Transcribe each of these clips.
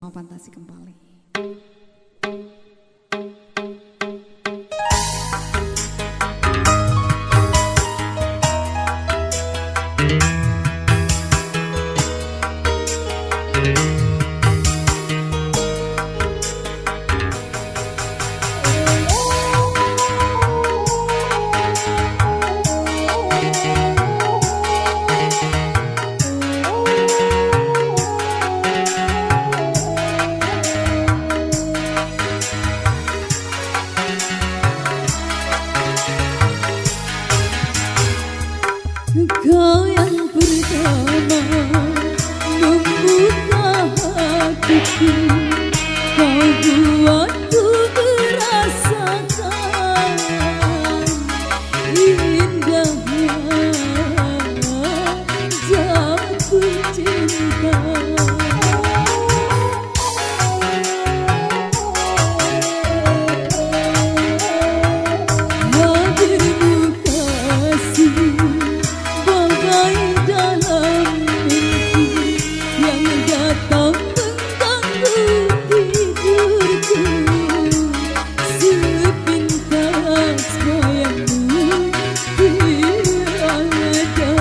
Fantasi kembali. Kau yang pertama membuka hatiku, kau buatku merasakan indahnya jatuh cinta. Hadirmu kasih bagai dalam mimpi yang datang mengganggu tidurku, sepintas bayangmu tiada.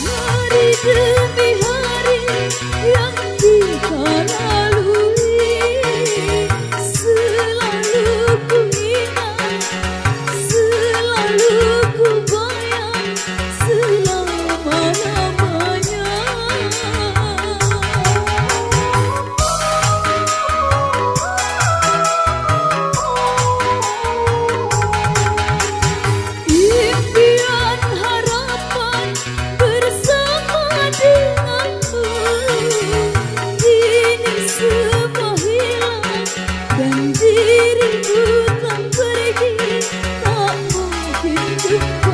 Hari demi hari yang kita lalui, selalu ku ingat, selalu ku bayang selama-lamanya. Impian harapan bersama denganmu, kini semua hilang dan dirimu telah pergi, tak mungkin kembali.